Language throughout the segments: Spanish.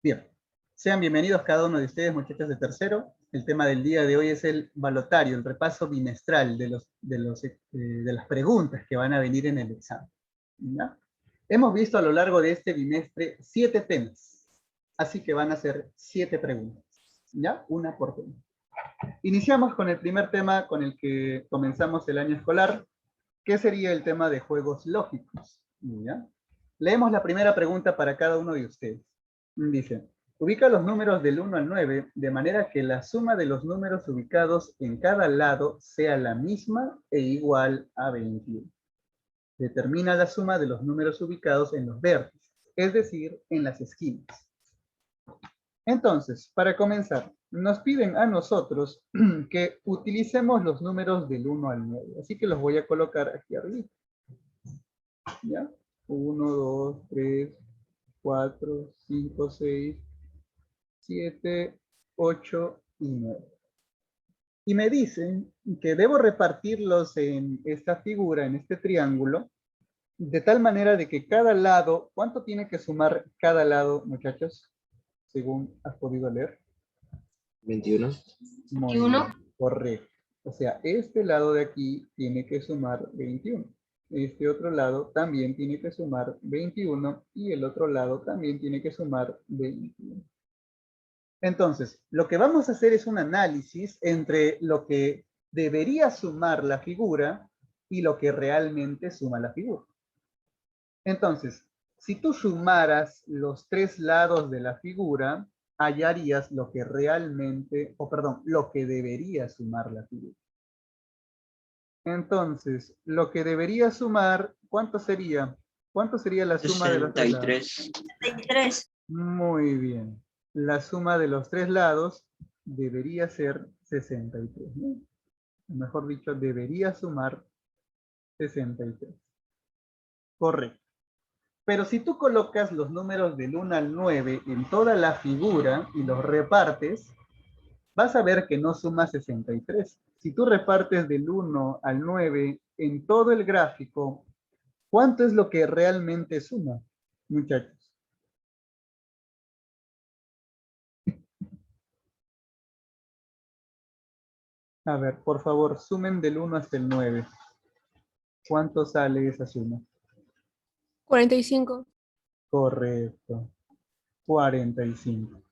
Bien, sean bienvenidos cada uno de ustedes, muchachos de tercero. El tema del día de hoy es el balotario, el repaso bimestral de las preguntas que van a venir en el examen. ¿Ya? Hemos visto a lo largo de este bimestre 7 temas, así que van a ser 7 preguntas, ¿ya? Una por tema. Iniciamos con el primer tema con el que comenzamos el año escolar, que sería el tema de juegos lógicos, ¿ya? Leemos la primera pregunta para cada uno de ustedes. Dice, ubica los números del 1 al 9 de manera que la suma de los números ubicados en cada lado sea la misma e igual a 21. Determina la suma de los números ubicados en los vértices, es decir, en las esquinas. Entonces, para comenzar, nos piden a nosotros que utilicemos los números del 1 al 9. Así que los voy a colocar aquí arriba. ¿Ya? 1, 2, 3, 4, 5, 6, 7, 8 y 9. Y me dicen que debo repartirlos en esta figura, en este triángulo, de tal manera de que cada lado, ¿cuánto tiene que sumar cada lado, muchachos? Según has podido leer. 21. Muy bien, correcto. O sea, este lado de aquí tiene que sumar 21. Este otro lado también tiene que sumar 21 y el otro lado también tiene que sumar 21. Entonces, lo que vamos a hacer es un análisis entre lo que debería sumar la figura y lo que realmente suma la figura. Entonces, si tú sumaras los 3 lados de la figura, hallarías lo que realmente, lo que debería sumar la figura. Entonces, lo que debería sumar, ¿cuánto sería? ¿Cuánto sería la suma de los 3 lados? 63. Muy bien. La suma de los 3 lados debería ser 63, ¿no? Mejor dicho, debería sumar 63. Correcto. Pero si tú colocas los números del 1 al 9 en toda la figura y los repartes, vas a ver que no suma 63. Si tú repartes del 1 al 9 en todo el gráfico, ¿cuánto es lo que realmente suma, muchachos? A ver, por favor, sumen del 1 hasta el 9. ¿Cuánto sale esa suma? 45. Correcto. 45.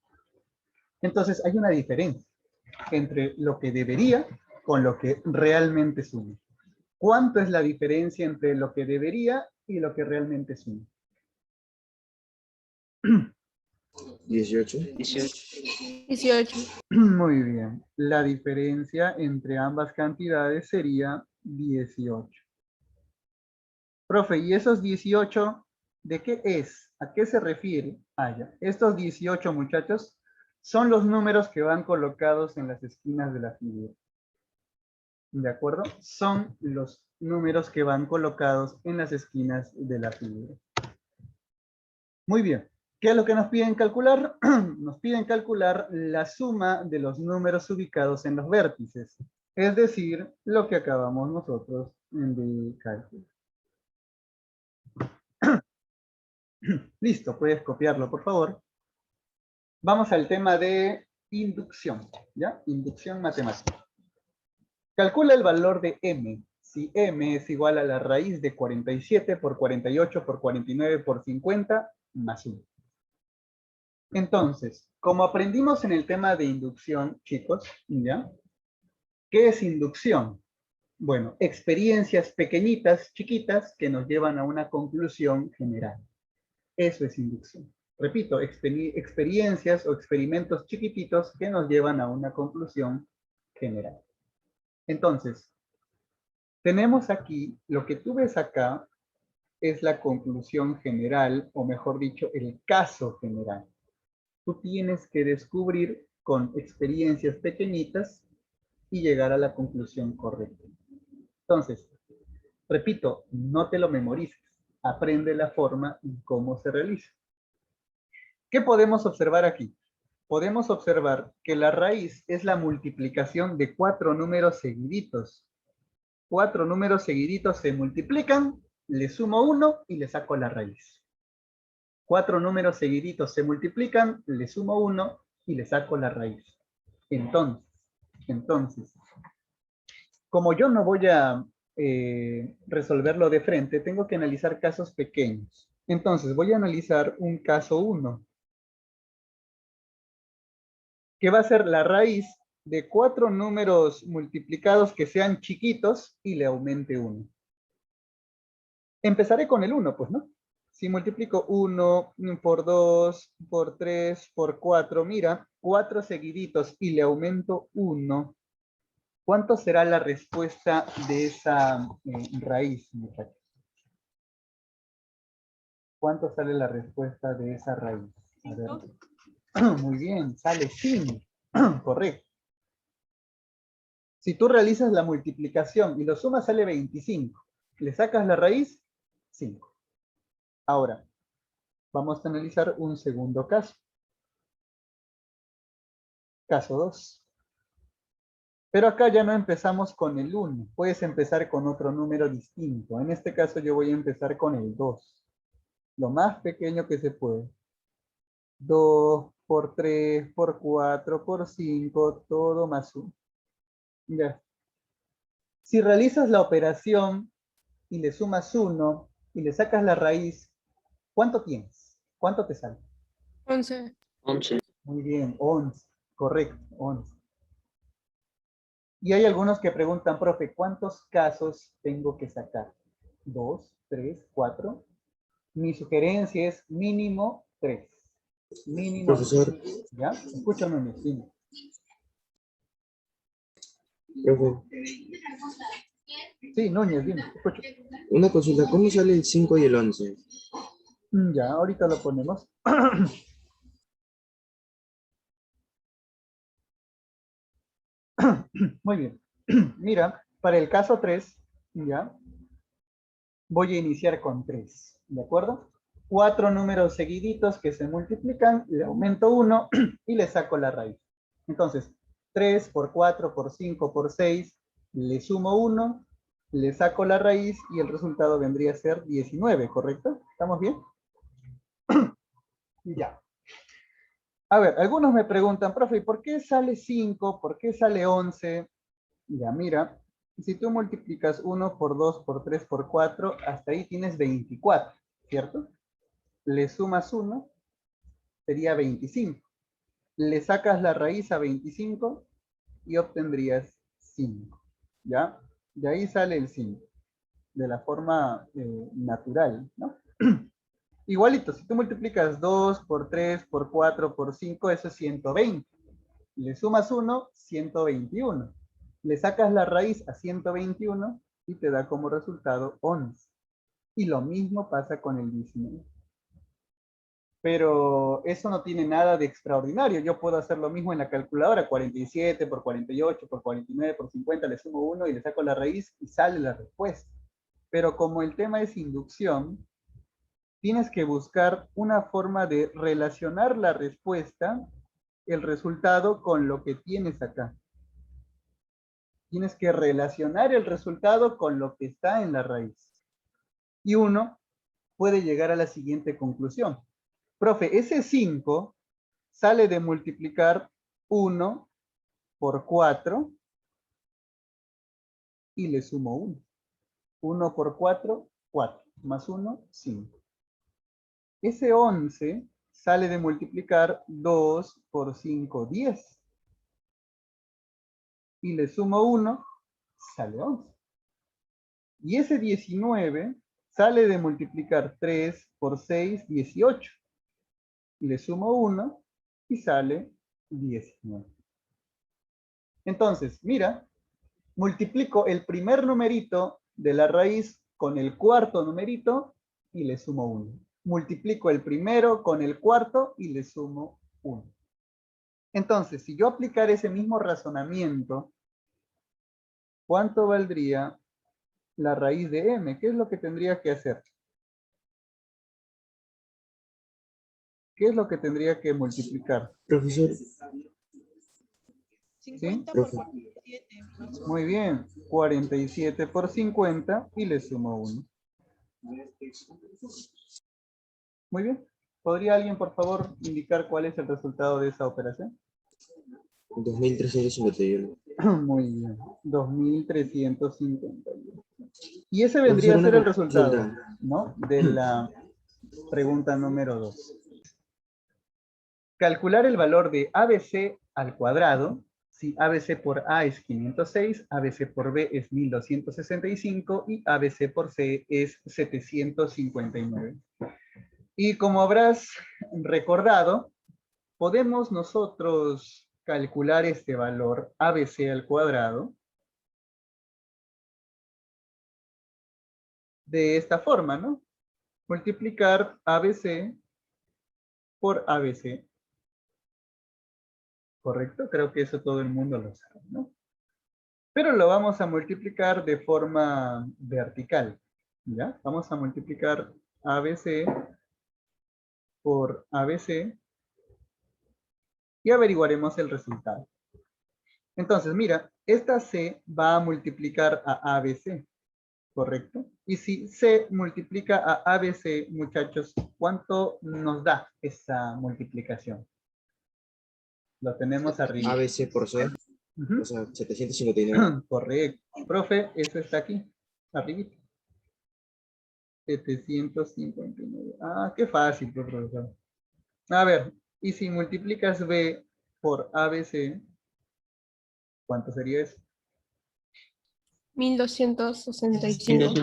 Entonces hay una diferencia entre lo que debería con lo que realmente suma. ¿Cuánto es la diferencia entre lo que debería y lo que realmente suma? 18. 18. Muy bien. La diferencia entre ambas cantidades sería 18. Profe, ¿y esos 18 de qué es? ¿A qué se refiere? Ah, ya. Estos 18, muchachos, son los números que van colocados en las esquinas de la figura. ¿De acuerdo? Son los números que van colocados en las esquinas de la figura. Muy bien. ¿Qué es lo que nos piden calcular? Nos piden calcular la suma de los números ubicados en los vértices. Es decir, lo que acabamos nosotros de calcular. Listo, puedes copiarlo, por favor. Vamos al tema de inducción, ¿ya? Inducción matemática. Calcula el valor de m. Si m es igual a la raíz de 47 por 48 por 49 por 50 más 1. Entonces, como aprendimos en el tema de inducción, chicos, ¿ya? ¿Qué es inducción? Bueno, experiencias pequeñitas, chiquitas, que nos llevan a una conclusión general. Eso es inducción. Repito, experiencias o experimentos chiquititos que nos llevan a una conclusión general. Entonces, tenemos aquí, lo que tú ves acá es la conclusión general, o mejor dicho, el caso general. Tú tienes que descubrir con experiencias pequeñitas y llegar a la conclusión correcta. Entonces, repito, no te lo memorices. Aprende la forma y cómo se realiza. ¿Qué podemos observar aquí? Podemos observar que la raíz es la multiplicación de 4 números seguiditos. 4 números seguiditos se multiplican, le sumo 1 y le saco la raíz. 4 números seguiditos se multiplican, le sumo 1 y le saco la raíz. Entonces, como yo no voy a resolverlo de frente, tengo que analizar casos pequeños. Entonces, voy a analizar un caso 1, que va a ser la raíz de 4 números multiplicados que sean chiquitos y le aumente 1. Empezaré con el 1, pues, ¿no? Si multiplico 1 por 2, por 3, por 4, mira, 4 seguiditos y le aumento 1, ¿cuánto será la respuesta de esa raíz, muchachos? ¿Cuánto sale la respuesta de esa raíz? A ver. Muy bien, sale 5. Correcto. Si tú realizas la multiplicación y lo sumas, sale 25. Le sacas la raíz, 5. Ahora, vamos a analizar un segundo caso. Caso 2. Pero acá ya no empezamos con el 1. Puedes empezar con otro número distinto. En este caso yo voy a empezar con el 2. Lo más pequeño que se puede. 2 por 3, por 4, por 5, todo más 1. Ya. Si realizas la operación y le sumas 1 y le sacas la raíz, ¿cuánto tienes? ¿Cuánto te sale? 11. 11. Muy bien, 11. Correcto, 11. Y hay algunos que preguntan, profe, ¿cuántos casos tengo que sacar? 2, 3, 4. Mi sugerencia es mínimo 3. Mínimo. Profesor. ¿Ya? Escúchame, dime. Profe, Sí, Núñez, dime. Escucho. una consulta, ¿cómo sale el 5 y el 11? Ya, ahorita lo ponemos. Muy bien. Mira, para el caso 3, ya, voy a iniciar con 3, ¿de acuerdo? 4 números seguiditos que se multiplican, le aumento 1 y le saco la raíz. Entonces, 3 por 4 por 5 por 6, le sumo 1, le saco la raíz y el resultado vendría a ser 19, ¿correcto? ¿Estamos bien? Ya. A ver, algunos me preguntan, profe, ¿por qué sale 5? ¿Por qué sale 11? Ya, mira, si tú multiplicas 1 por 2 por 3 por 4, hasta ahí tienes 24, ¿cierto? Le sumas 1, sería 25. Le sacas la raíz a 25 y obtendrías 5, ¿ya? De ahí sale el 5, de la forma natural, ¿no? Igualito, si tú multiplicas 2 por 3 por 4 por 5, eso es 120. Le sumas 1, 121. Le sacas la raíz a 121 y te da como resultado 11. Y lo mismo pasa con el 19. Pero eso no tiene nada de extraordinario. Yo puedo hacer lo mismo en la calculadora. 47 por 48 por 49 por 50, le sumo 1 y le saco la raíz y sale la respuesta. Pero como el tema es inducción, tienes que buscar una forma de relacionar la respuesta, el resultado, con lo que tienes acá. Tienes que relacionar el resultado con lo que está en la raíz. Y uno puede llegar a la siguiente conclusión. Profe, ese 5 sale de multiplicar 1 por 4 y le sumo 1. 1 por 4, 4. Más 1, 5. Ese 11 sale de multiplicar 2 por 5, 10. Y le sumo 1, sale 11. Y ese 19 sale de multiplicar 3 por 6, 18. Le sumo 1 y sale 19. Entonces, mira, multiplico el primer numerito de la raíz con el cuarto numerito y le sumo 1. Multiplico el primero con el cuarto y le sumo 1. Entonces, si yo aplicara ese mismo razonamiento, ¿cuánto valdría la raíz de m? ¿Qué es lo que tendría que hacer? ¿Qué es lo que tendría que multiplicar? Profesor. 50 Profe. por 47. Muy bien, 47 por 50 y le sumo 1. Muy bien. ¿Podría alguien, por favor, indicar cuál es el resultado de esa operación? 2351. Muy bien, 2351. Y ese Profesor, vendría a una ser el resultado, consulta. ¿no? De la pregunta número 2. Calcular el valor de ABC al cuadrado, si ABC por A es 506, ABC por B es 1265 y ABC por C es 759. Y como habrás recordado, podemos nosotros calcular este valor ABC al cuadrado de esta forma, ¿no? Multiplicar ABC por ABC. ¿Correcto? Creo que eso todo el mundo lo sabe, ¿no? Pero lo vamos a multiplicar de forma vertical, ¿ya? Vamos a multiplicar ABC por ABC y averiguaremos el resultado. Entonces, mira, esta C va a multiplicar a ABC, ¿correcto? Y si C multiplica a ABC, muchachos, ¿cuánto nos da esa multiplicación? Lo tenemos arriba. ABC por C, Uh-huh. o sea, 759. Correcto. Profe, eso está aquí, arriba. 759. Ah, qué fácil, profesor. A ver, y si multiplicas B por ABC, ¿cuánto sería eso? 1265.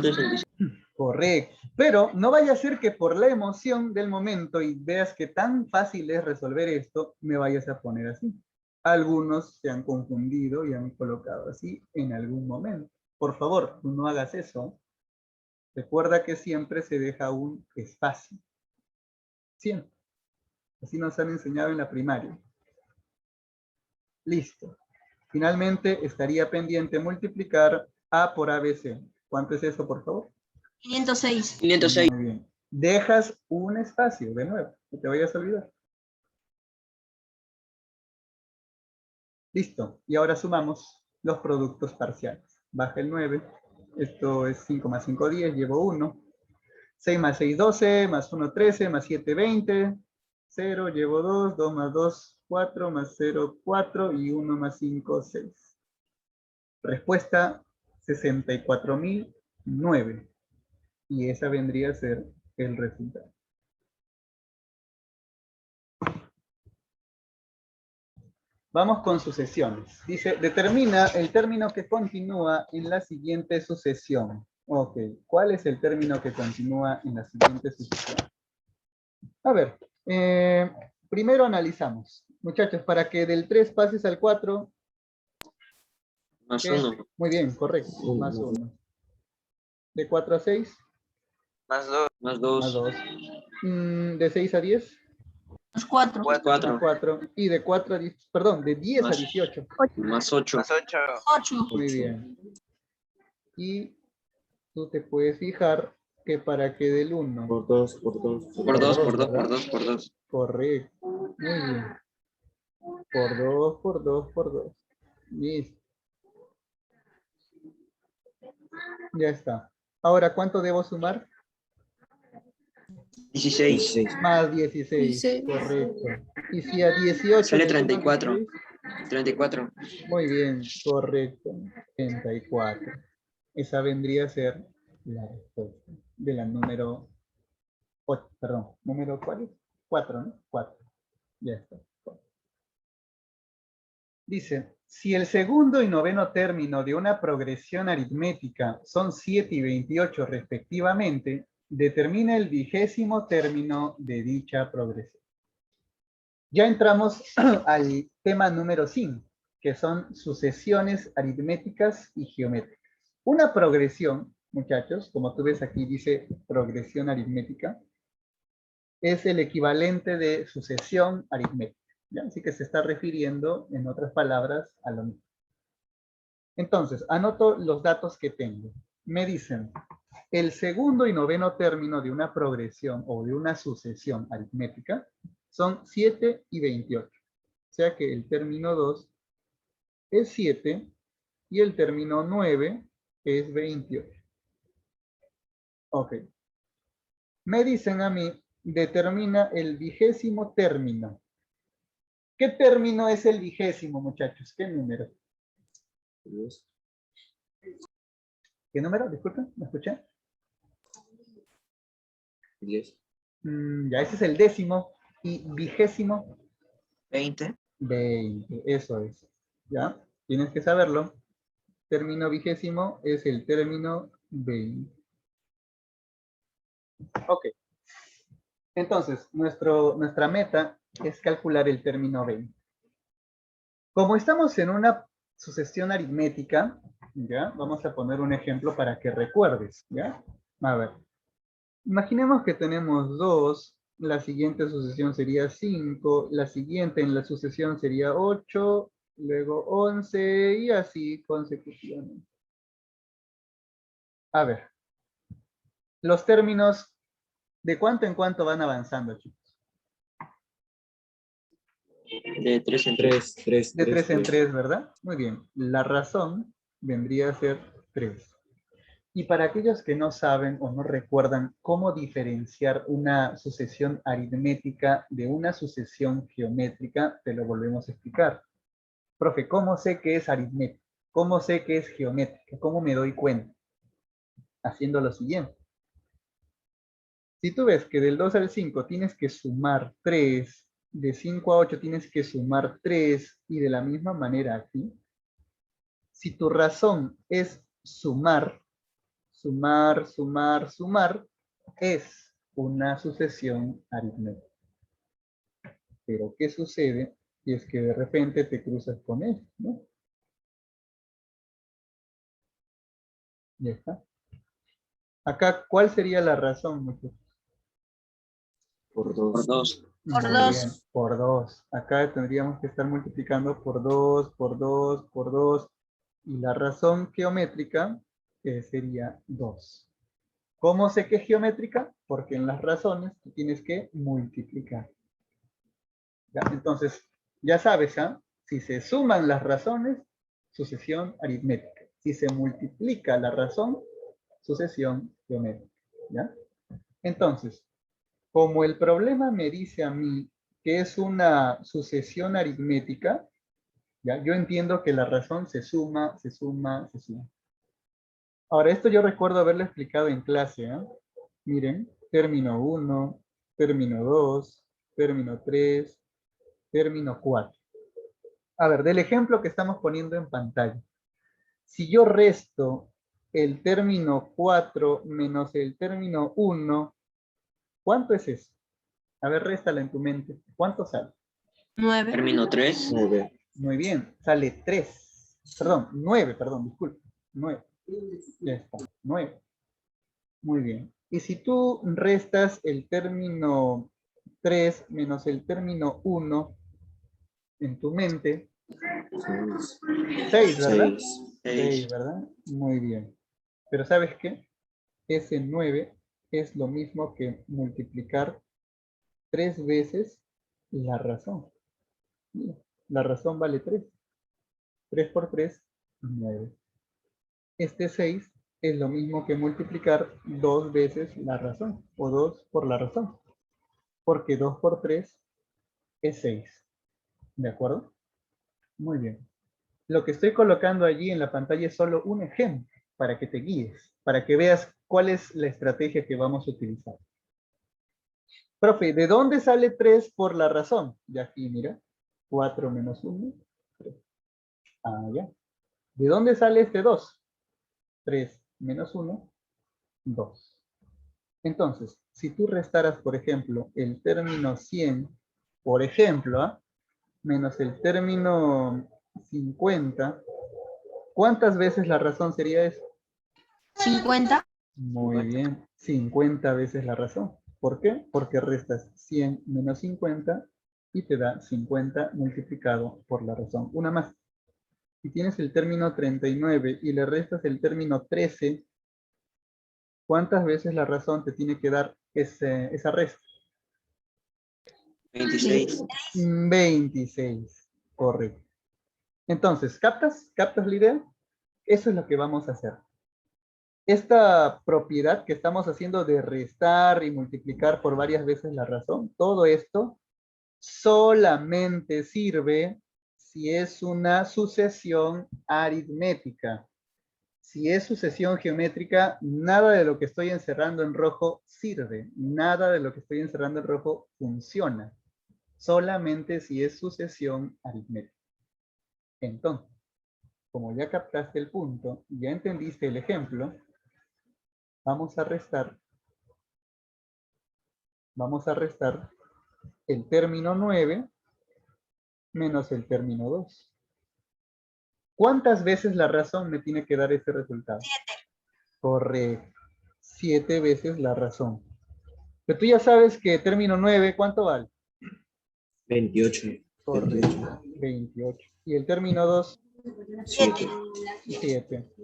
Correcto. Pero no vaya a ser que por la emoción del momento y veas que tan fácil es resolver esto, me vayas a poner así. Algunos se han confundido y han colocado así en algún momento. Por favor, tú no hagas eso. Recuerda que siempre se deja un espacio. Siempre. Así nos han enseñado en la primaria. Listo. Finalmente estaría pendiente multiplicar A por ABC. ¿Cuánto es eso, por favor? 506. 506. Muy bien. Dejas un espacio, de nuevo. No te vayas a olvidar. Listo. Y ahora sumamos los productos parciales. Baja el 9. Esto es 5 más 5, 10. Llevo 1. 6 más 6, 12. Más 1, 13. Más 7, 20. 0, llevo 2. 2 más 2, 4. Más 0, 4. Y 1 más 5, 6. Respuesta 64.009. Y esa vendría a ser el resultado. Vamos con sucesiones. Dice, determina el término que continúa en la siguiente sucesión. Ok, ¿cuál es el término que continúa en la siguiente sucesión? A ver, primero analizamos. Muchachos, para que del 3 pases al 4. Más ¿qué? 1. Muy bien, correcto, más 1. De 4 a 6. Más 2. Más 2. Más 2. De 6 a 10. Más 4. 4. Más 4. Y de 4 a 10, perdón, de 10 a 18. Más 8. Más 8. 8. Muy bien. Y tú te puedes fijar que para que del 1. Por 2, por 2. Por 2, por 2, por 2, por 2. Correcto. Muy bien. Por 2, por 2, por 2. Listo. Ya está. Ahora, ¿cuánto debo sumar? 16. 16. Más 16. 16. Correcto. Y si a 18... Sale le sumas 34. 16, 34. muy bien, correcto. 34. Esa vendría a ser la respuesta de la número 8, perdón, número ¿cuál es? 4, ¿no? 4. Ya está. Dice, si el segundo y noveno término de una progresión aritmética son 7 y 28 respectivamente, determina el 20º término de dicha progresión. Ya entramos al tema número 5, que son sucesiones aritméticas y geométricas. Una progresión, muchachos, como tú ves aquí dice progresión aritmética, es el equivalente de sucesión aritmética. ¿Ya? Así que se está refiriendo, en otras palabras, a lo mismo. Entonces, anoto los datos que tengo. Me dicen, el segundo y noveno término de una progresión o de una sucesión aritmética son 7 y 28. O sea que el término 2 es 7 y el término 9 es 28. Ok. Me dicen a mí determina el 20º término. ¿Qué término es el 20º, muchachos? ¿Qué número? 10. ¿Qué número? Disculpen, ¿me escuché? 10. Ya, ese es el 10º. ¿Y 20º? 20. 20, eso es. ¿Ya? Tienes que saberlo. Término 20º es el término 20. Ok. Entonces, nuestra meta es calcular el término 20. Como estamos en una sucesión aritmética, ¿ya? Vamos a poner un ejemplo para que recuerdes, ¿ya? A ver. Imaginemos que tenemos 2, la siguiente sucesión sería 5, la siguiente en la sucesión sería 8, luego 11 y así consecutivamente. A ver, los términos, ¿de cuánto en cuánto van avanzando, chicos? De 3 en 3. 3. De 3 en 3, ¿verdad? Muy bien. La razón vendría a ser 3. Y para aquellos que no saben o no recuerdan cómo diferenciar una sucesión aritmética de una sucesión geométrica, te lo volvemos a explicar. Profe, ¿cómo sé que es aritmética? ¿Cómo sé que es geométrica? ¿Cómo me doy cuenta? Haciendo lo siguiente. Si tú ves que del 2 al 5 tienes que sumar 3, de 5 a 8 tienes que sumar 3, y de la misma manera aquí, si tu razón es sumar, es una sucesión aritmética. Pero ¿qué sucede si es que de repente te cruzas con esto, ¿no? Ya está. Acá, ¿cuál sería la razón, muchachos? Por Por 2. 2. Por Muy 2. bien, por 2. Acá tendríamos que estar multiplicando por 2, por 2, por 2. Y la razón geométrica sería 2. ¿Cómo sé que es geométrica? Porque en las razones tú tienes que multiplicar. ¿Ya? Entonces, ya sabes, ¿ah? Si se suman las razones, sucesión aritmética. Si se multiplica la razón, sucesión geométrica. ¿Ya? Entonces, como el problema me dice a mí que es una sucesión aritmética, ¿ya? Yo entiendo que la razón se suma, se suma, se suma. Ahora, esto yo recuerdo haberlo explicado en clase, ¿eh? Miren, término 1, término 2, término 3, término 4. A ver, del ejemplo que estamos poniendo en pantalla. Si yo resto el término 4 menos el término 1, ¿cuánto es eso? A ver, réstala en tu mente. ¿Cuánto sale? 9. Término 3. 9. Muy bien, sale 3. Perdón, 9, perdón, disculpe. 9. Ya está, 9. Muy bien. Y si tú restas el término 3 menos el término 1 en tu mente, 6, ¿verdad? 6. 6, ¿verdad? Muy bien. Pero ¿sabes qué? Ese 9 es lo mismo que multiplicar 3 veces la razón. Mira, la razón vale 3. 3 por 3, 9. Este 6 es lo mismo que multiplicar 2 veces la razón, o 2 por la razón, porque 2 por 3 es 6. ¿De acuerdo? Muy bien. Lo que estoy colocando allí en la pantalla es solo un ejemplo para que te guíes, para que veas cuál es la estrategia que vamos a utilizar. Profe, ¿de dónde sale 3 por la razón? Ya aquí, mira. 4 menos 1, 3. Ah, ya. ¿De dónde sale este 2? 3 menos 1, 2. Entonces, si tú restaras, por ejemplo, el término 100, por ejemplo, ¿ah? Menos el término 50, ¿cuántas veces la razón sería eso? 50. Muy bien, 50 veces la razón. ¿Por qué? Porque restas 100 menos 50 y te da 50 multiplicado por la razón. Una más. Si tienes el término 39 y le restas el término 13, ¿cuántas veces la razón te tiene que dar esa resta? 26. 26, correcto. Entonces, ¿captas? ¿Captas la idea? Eso es lo que vamos a hacer. esta propiedad que estamos haciendo de restar y multiplicar por varias veces la razón, todo esto solamente sirve si es una sucesión aritmética. Si es sucesión geométrica, nada de lo que estoy encerrando en rojo sirve. Nada de lo que estoy encerrando en rojo funciona. Solamente si es sucesión aritmética. Entonces, como ya captaste el punto, ya entendiste el ejemplo, vamos a restar el término 9 menos el término 2. ¿Cuántas veces la razón me tiene que dar ese resultado? 7. Correcto. 7 veces la razón. Pero tú ya sabes que término 9, ¿cuánto vale? 28. Correcto. 28. Y el término 2, 7. 7.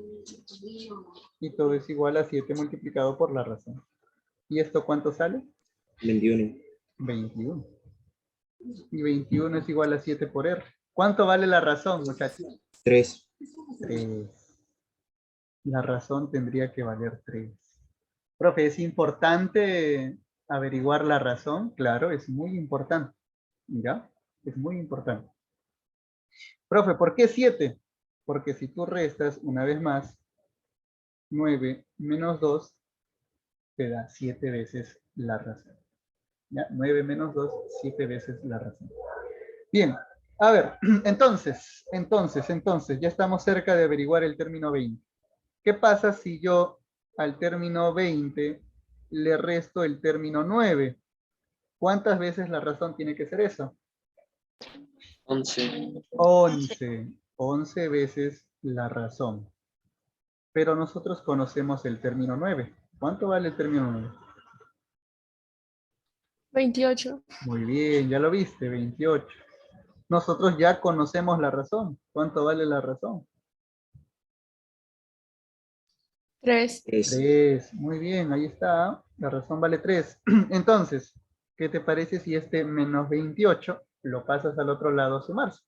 Y todo es igual a 7 multiplicado por la razón. ¿Y esto cuánto sale? 21. 21. Y 21 es igual a 7 por R. ¿Cuánto vale la razón, muchachos? 3. 3. La razón tendría que valer 3. Profe, ¿es importante averiguar la razón? Claro, es muy importante. ¿Ya? Es muy importante. Profe, ¿por qué 7? Porque si tú restas una vez más, 9 menos 2 te da 7 veces la razón. ¿Ya? 9 menos 2, 7 veces la razón. Bien, a ver, entonces, ya estamos cerca de averiguar el término 20. ¿Qué pasa si yo al término 20 le resto el término 9? ¿Cuántas veces la razón tiene que ser eso? 11. 11. 11 veces la razón. Pero nosotros conocemos el término 9. ¿Cuánto vale el término 9? 28. Muy bien, ya lo viste, 28. Nosotros ya conocemos la razón. ¿Cuánto vale la razón? 3. 3. Muy bien, ahí está. La razón vale 3. Entonces, ¿qué te parece si este menos 28 lo pasas al otro lado a sumarse?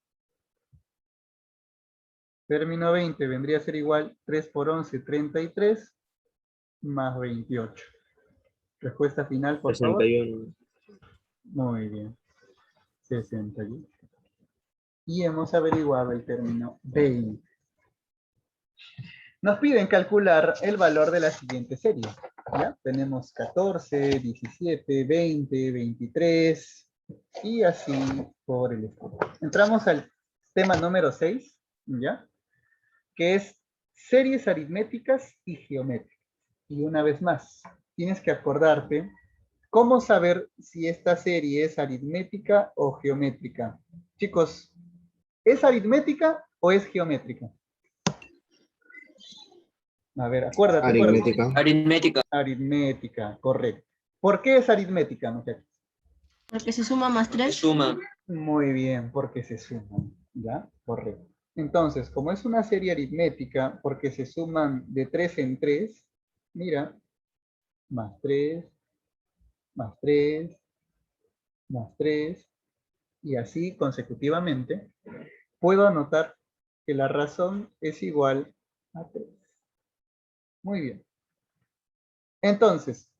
Término 20 vendría a ser igual 3 por 11, 33, más 28. Respuesta final, por favor. 61. Muy bien. 61. Y hemos averiguado el término 20. Nos piden calcular el valor de la siguiente serie. ¿Ya? Tenemos 14, 17, 20, 23 y así por el estilo. Entramos al tema número 6, ¿ya? Que es series aritméticas y geométricas. Y una vez más, tienes que acordarte cómo saber si esta serie es aritmética o geométrica. Chicos, ¿es aritmética o es geométrica? A ver, acuérdate. Aritmética. Aritmética. Aritmética, correcto. ¿Por qué es aritmética, muchachos? Porque se suma más 3. Suma. Muy bien, porque se suman, ¿ya? Correcto. Entonces, como es una serie aritmética, porque se suman de 3 en 3, mira, más 3, más 3, más 3, y así consecutivamente, puedo anotar que la razón es igual a 3. Muy bien. Entonces,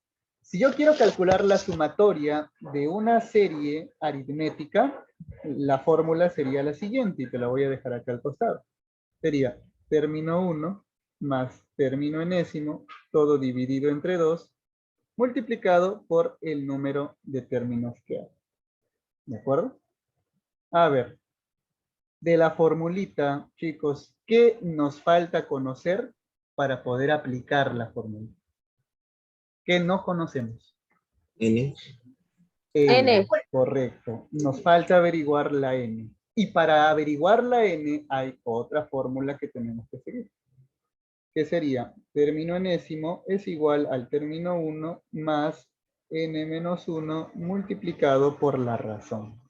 si yo quiero calcular la sumatoria de una serie aritmética, la fórmula sería la siguiente, y te la voy a dejar acá al costado. Sería término 1 más término enésimo, todo dividido entre 2, multiplicado por el número de términos que hay. ¿De acuerdo? A ver, de la formulita, chicos, ¿qué nos falta conocer para poder aplicar la fórmula? ¿Qué no conocemos? N. N. Correcto. Nos falta averiguar la N. Y para averiguar la N hay otra fórmula que tenemos que seguir. Que sería término enésimo es igual al término 1 más N menos 1 multiplicado por la razón.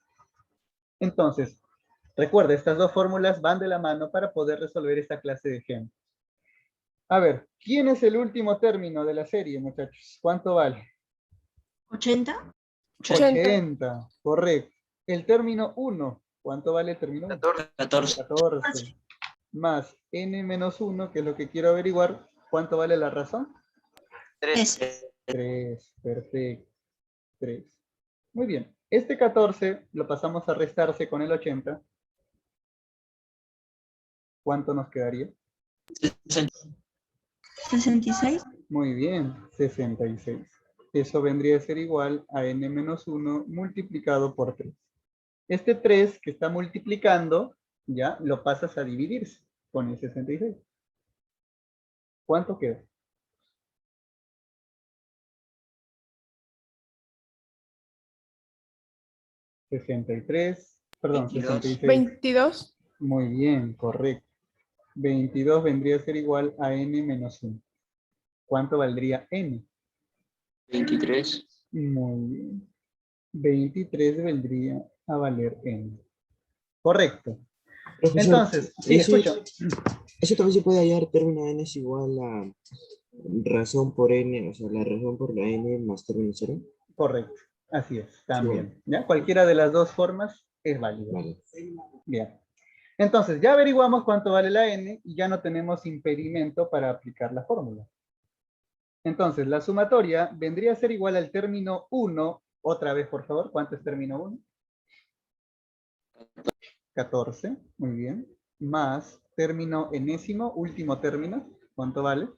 Entonces, recuerda, estas dos fórmulas van de la mano para poder resolver esta clase de ejemplos. A ver, ¿quién es el último término de la serie, muchachos? ¿Cuánto vale? 80. 80, correcto. El término 1, ¿cuánto vale el término 1? 14. 14. Más n menos 1, que es lo que quiero averiguar, ¿Cuánto vale la razón? 3. 3, perfecto. 3. Muy bien. Este 14 lo pasamos a restarse con el 80. ¿Cuánto nos quedaría? 66. Muy bien, 66. Eso vendría a ser igual a n menos 1 multiplicado por 3. Este 3 que está multiplicando, ya, lo pasas a dividirse con el 66. ¿Cuánto queda? Perdón, 22. 66. 22. Muy bien, correcto. 22 vendría a ser igual a n menos 1. ¿Cuánto valdría n? 23. Muy bien. 23 vendría a valer n. Correcto. Profesor, Entonces, sí, escucho. eso también se puede hallar término n es igual a razón por n, o sea, la razón por la n más término cero. Correcto. Así es, también. bueno. ¿Ya? Cualquiera de las dos formas es válida. Vale. Bien. Entonces, ya averiguamos cuánto vale la n y ya no tenemos impedimento para aplicar la fórmula. Entonces, la sumatoria vendría a ser igual al término 1. Otra vez, por favor. ¿Cuánto es término 1? 14. Muy bien. Más término enésimo, último término. ¿Cuánto vale?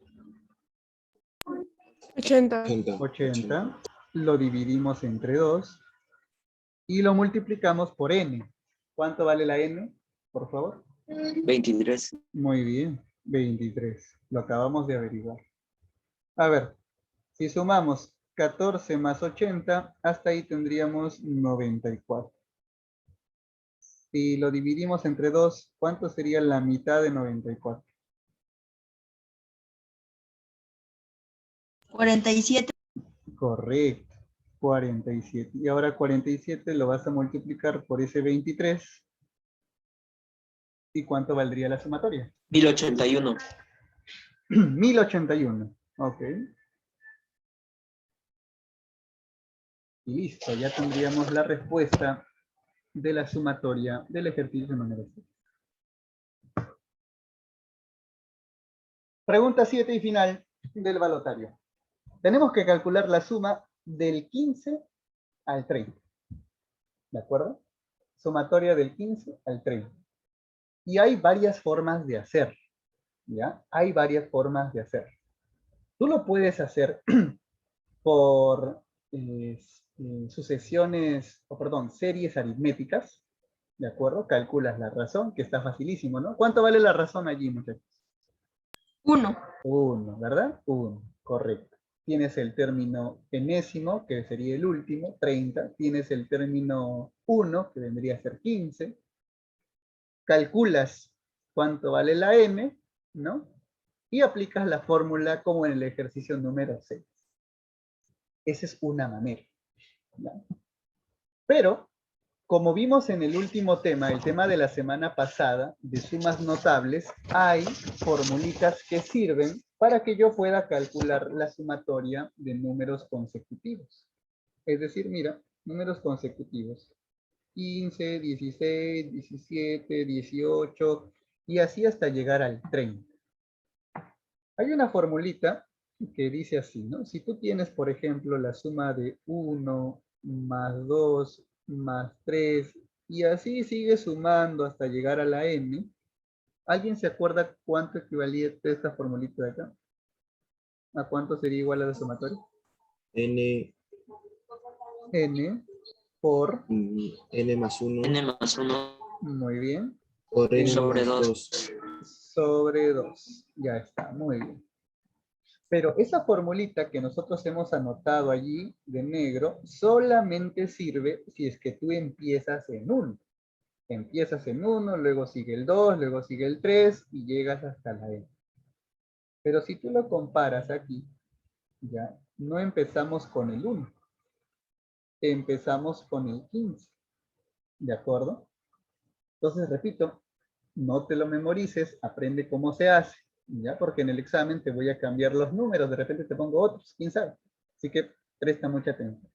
80. 80. Lo dividimos entre 2. Y lo multiplicamos por n. ¿Cuánto vale la n? Por favor. 23. Muy bien. 23. Lo acabamos de averiguar. A ver. Si sumamos 14 más 80, hasta ahí tendríamos 94. Si lo dividimos entre 2, ¿cuánto sería la mitad de 94? 47. Correcto, 47. Y ahora 47 lo vas a multiplicar por ese 23. ¿Y cuánto valdría la sumatoria? 1081. 1081. Ok. Y listo, ya tendríamos la respuesta de la sumatoria del ejercicio número 6. Pregunta 7 y final del balotario. Tenemos que calcular la suma del 15 al 30. ¿De acuerdo? Sumatoria del 15 al 30. Y hay varias formas de hacer. ¿Ya? Hay varias formas de hacer. Tú lo puedes hacer por sucesiones, o perdón, series aritméticas. ¿De acuerdo? Calculas la razón, que está facilísimo, ¿no? ¿Cuánto vale la razón allí, muchachos? 1. 1, ¿verdad? 1, correcto. Tienes el término enésimo, que sería el último, 30. Tienes el término 1, que vendría a ser 15. Calculas cuánto vale la n, ¿no? Y aplicas la fórmula como en el ejercicio número 6. Esa es una manera, ¿ya? Pero, como vimos en el último tema, el tema de la semana pasada, de sumas notables, hay formulitas que sirven para que yo pueda calcular la sumatoria de números consecutivos. Es decir, mira, números consecutivos. 15, 16, 17, 18, y así hasta llegar al 30. Hay una formulita que dice así, ¿no? Si tú tienes, por ejemplo, la suma de 1 más 2 más 3, y así sigue sumando hasta llegar a la n, ¿alguien se acuerda cuánto equivalía esta formulita de acá? ¿A cuánto sería igual a la sumatoria? N, N por, n más 1 N más 1 muy bien, por n sobre más 2. 2. sobre 2. Ya está, muy bien. Pero esa formulita que nosotros hemos anotado allí de negro solamente sirve si es que tú empiezas en 1. Empiezas en 1, luego sigue el 2, luego sigue el 3 y llegas hasta la n. Pero si tú lo comparas aquí, ya no empezamos con el 1. Empezamos con el 15. ¿De acuerdo? Entonces, repito, no te lo memorices, aprende cómo se hace, ¿ya? Porque en el examen te voy a cambiar los números, de repente te pongo otros, quién sabe. Así que presta mucha atención.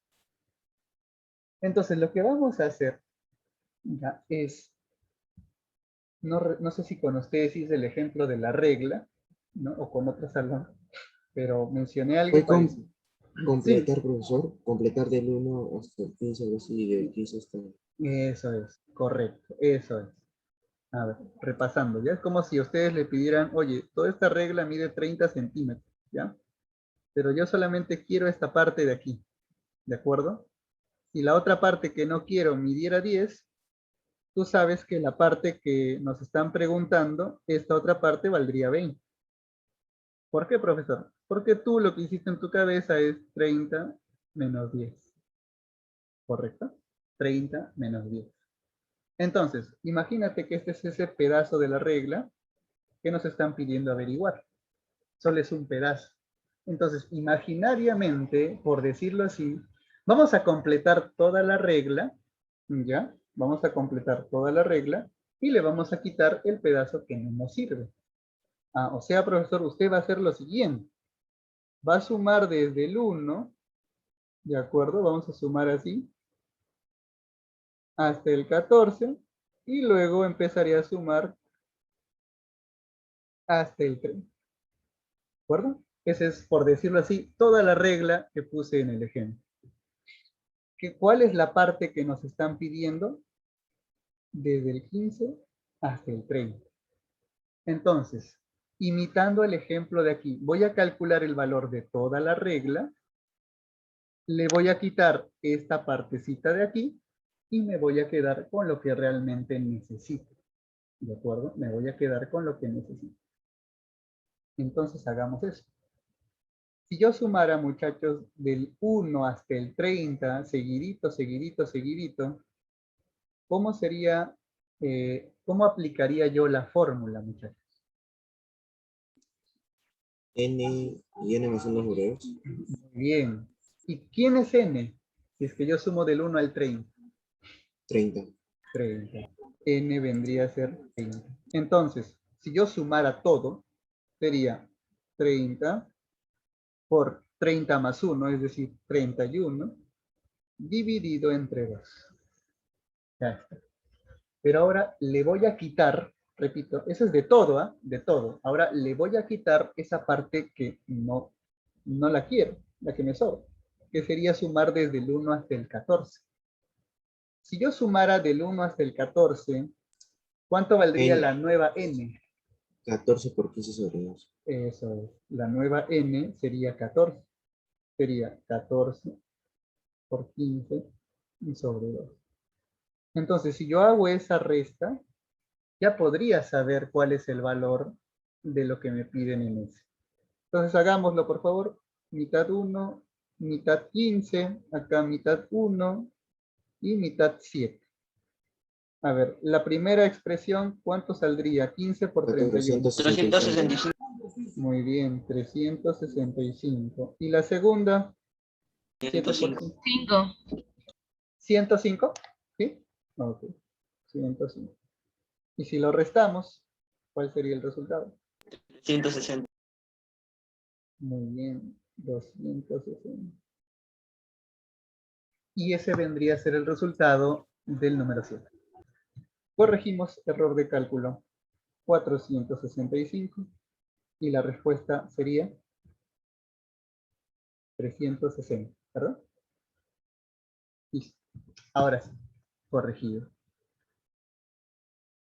Entonces, lo que vamos a hacer, ¿ya? Es, no sé si con ustedes hice el ejemplo de la regla, ¿no? O con otro salón, pero mencioné algo Fue con- parecido. completar, profesor, completar del 1 hasta el 15, algo así, del 15 hasta... Eso es, correcto, eso es. A ver, repasando, ¿ya? Es como si ustedes le pidieran, oye, toda esta regla mide 30 centímetros, ¿ya? Pero yo solamente quiero esta parte de aquí, ¿de acuerdo? Si la otra parte que no quiero midiera 10, tú sabes que la parte que nos están preguntando, esta otra parte valdría 20. ¿Por qué, profesor? Porque tú lo que hiciste en tu cabeza es 30 menos 10. ¿Correcto? 30 menos 10. Entonces, imagínate que este es ese pedazo de la regla que nos están pidiendo averiguar. Solo es un pedazo. Entonces, imaginariamente, por decirlo así, vamos a completar toda la regla, ¿ya? Vamos a completar toda la regla y le vamos a quitar el pedazo que no nos sirve. O sea, profesor, usted va a hacer lo siguiente. Va a sumar desde el 1, ¿de acuerdo? Vamos a sumar así, hasta el 14, y luego empezaría a sumar hasta el 3. ¿De acuerdo? Esa es, por decirlo así, toda la regla que puse en el ejemplo. ¿Cuál es la parte que nos están pidiendo? Desde el 15 hasta el 30. Entonces, imitando el ejemplo de aquí, voy a calcular el valor de toda la regla, le voy a quitar esta partecita de aquí y me voy a quedar con lo que realmente necesito. ¿De acuerdo? Me voy a quedar con lo que necesito. Entonces hagamos eso. Si yo sumara, muchachos, del 1 hasta el 30, seguidito, seguidito, seguidito, ¿cómo sería, cómo aplicaría yo la fórmula, muchachos? N y N más 1 hebreos. Muy bien. ¿Y quién es n? Si es que yo sumo del 1 al 30. 30. 30. N vendría a ser 30. Entonces, si yo sumara todo, sería 30 por 30 más 1, es decir, 31, dividido entre 2. Ya está. Pero ahora le voy a quitar, repito, eso es de todo, ¿ah? De todo. Ahora le voy a quitar esa parte que no la quiero, la que me sobra, que sería sumar desde el 1 hasta el 14. Si yo sumara del 1 hasta el 14, ¿cuánto valdría N, la nueva n? 14 por 15 sobre 2. Eso es, la nueva n sería 14. Sería 14 por 15 y sobre 2. Entonces, si yo hago esa resta, ya podría saber cuál es el valor de lo que me piden en ese. Entonces, hagámoslo, por favor. Mitad 1, mitad 15, acá mitad 1 y mitad 7. A ver, la primera expresión, ¿cuánto saldría? 15 por 31. 365. Muy bien, 365. ¿Y la segunda? 7 por 105. 5. 105, ¿sí? Ok, 105. Y si lo restamos, ¿cuál sería el resultado? 160. Muy bien, 260. Y ese vendría a ser el resultado del número 7. Corregimos error de cálculo, 465. Y la respuesta sería 360, ¿verdad? Listo. Ahora sí, corregido.